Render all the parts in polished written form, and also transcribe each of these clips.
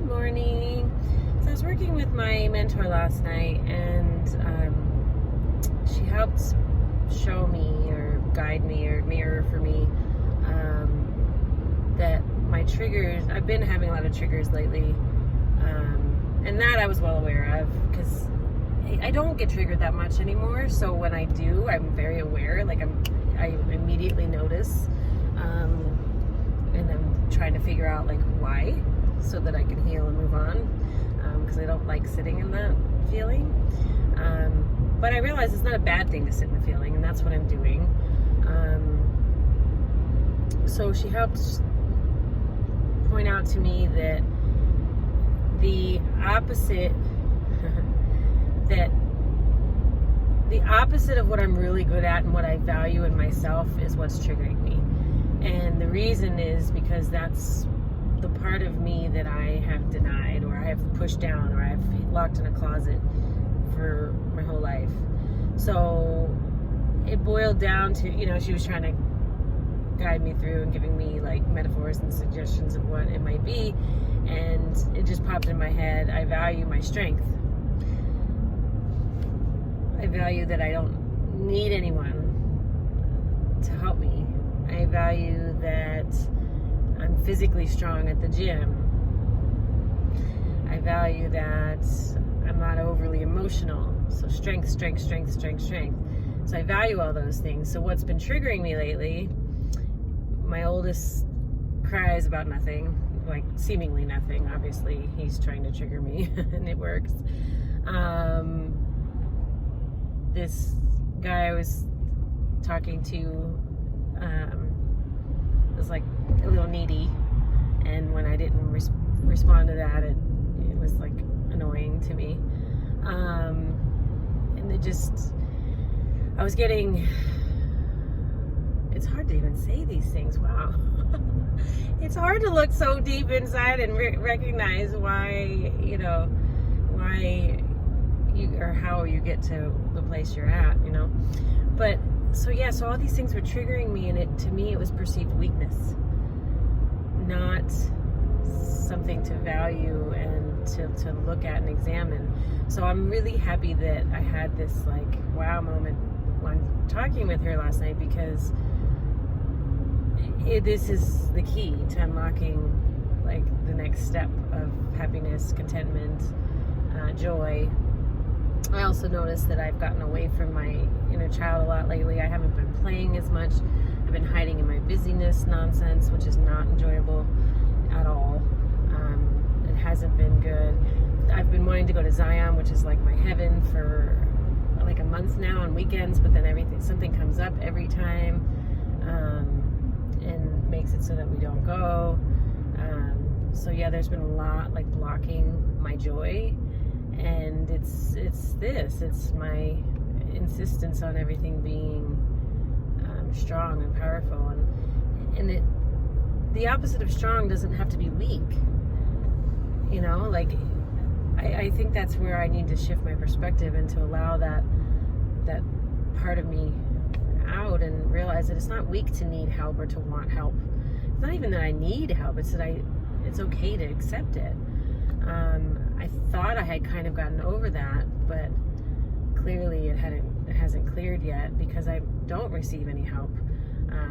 morning. So I was working with my mentor last night, and she helped show me or guide me or mirror for me that my triggers, I've been having a lot of triggers lately, and that I was well aware of because I don't get triggered that much anymore. So when I do, I'm very aware, like I immediately notice, and I'm trying to figure out like why, so that I can heal and move on, because I don't like sitting in that feeling. But I realize it's not a bad thing to sit in the feeling, and that's what I'm doing. So she helped point out to me that the opposite of what I'm really good at and what I value in myself is what's triggering me. And the reason is because that's the part of me that I have denied, or I have pushed down, or I've locked in a closet for my whole life. So it boiled down to, she was trying to guide me through and giving me like metaphors and suggestions of what it might be, and it just popped in my head. I value my strength. I value that I don't need anyone to help me. I value that I'm physically strong at the gym. I value that I'm not overly emotional. So strength. So I value all those things. So what's been triggering me lately, my oldest cries about nothing, like seemingly nothing. Obviously, he's trying to trigger me and it works. This guy I was talking to was like a little needy, and when I didn't respond to that, it was like annoying to me, and I was getting, it's hard to even say these things. Wow. It's hard to look so deep inside and recognize why you, or how you get to the place you're at, but so all these things were triggering me, and to me it was perceived weakness, not something to value and to look at and examine. So I'm really happy that I had this like wow moment when talking with her last night, because this is the key to unlocking like the next step of happiness, contentment, joy. I also noticed that I've gotten away from my inner child a lot lately. I haven't been playing as much. I've been hiding in my busyness nonsense, which is not enjoyable at all. It hasn't been good. I've been wanting to go to Zion, which is like my heaven, for like a month now on weekends, but then something comes up every time, and makes it so that we don't go. So yeah, there's been a lot like blocking my joy. And it's my insistence on everything being strong and powerful, and the opposite of strong doesn't have to be weak. Like I think that's where I need to shift my perspective, and to allow that part of me out, and realize that it's not weak to need help or to want help. It's not even that I need help. It's that it's okay to accept it. I thought I had kind of gotten over that, but clearly it hasn't cleared yet, because I don't receive any help.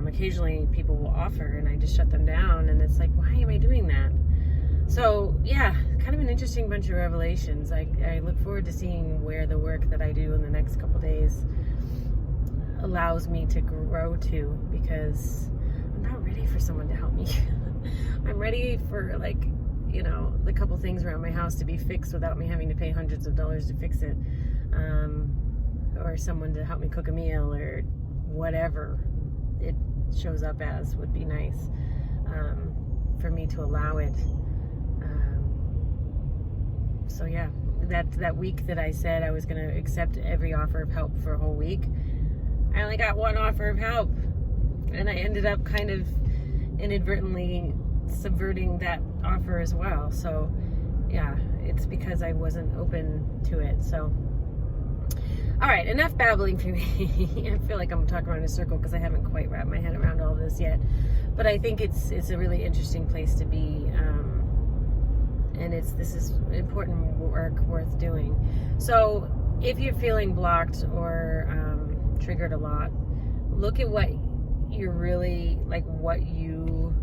Occasionally people will offer, and I just shut them down, and it's like, why am I doing that? So yeah, kind of an interesting bunch of revelations. I look forward to seeing where the work that I do in the next couple days allows me to grow to, because I'm not ready for someone to help me. I'm ready for the couple things around my house to be fixed without me having to pay hundreds of dollars to fix it, or someone to help me cook a meal, or whatever it shows up as would be nice, for me to allow it. So yeah, that week that I said I was going to accept every offer of help for a whole week, I only got one offer of help, and I ended up kind of inadvertently subverting that offer as well. So yeah, it's because I wasn't open to it. So all right, enough babbling for me. I feel like I'm talking around in a circle because I haven't quite wrapped my head around all of this yet, but I think it's a really interesting place to be, and this is important work worth doing. So if you're feeling blocked or triggered a lot, look at what you're really, like, what you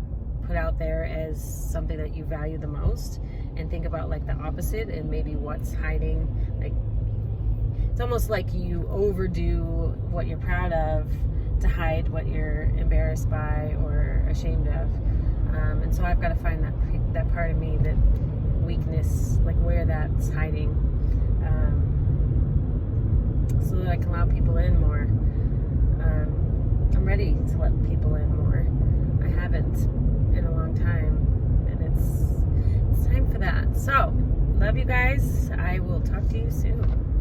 put out there as something that you value the most, and think about like the opposite and maybe what's hiding. Like, it's almost like you overdo what you're proud of to hide what you're embarrassed by or ashamed of. And so I've got to find that part of me, that weakness, like where that's hiding, so that I can allow people in more. I'm ready to let people in more. I haven't in a long time, and it's time for that. So, love you guys. I will talk to you soon.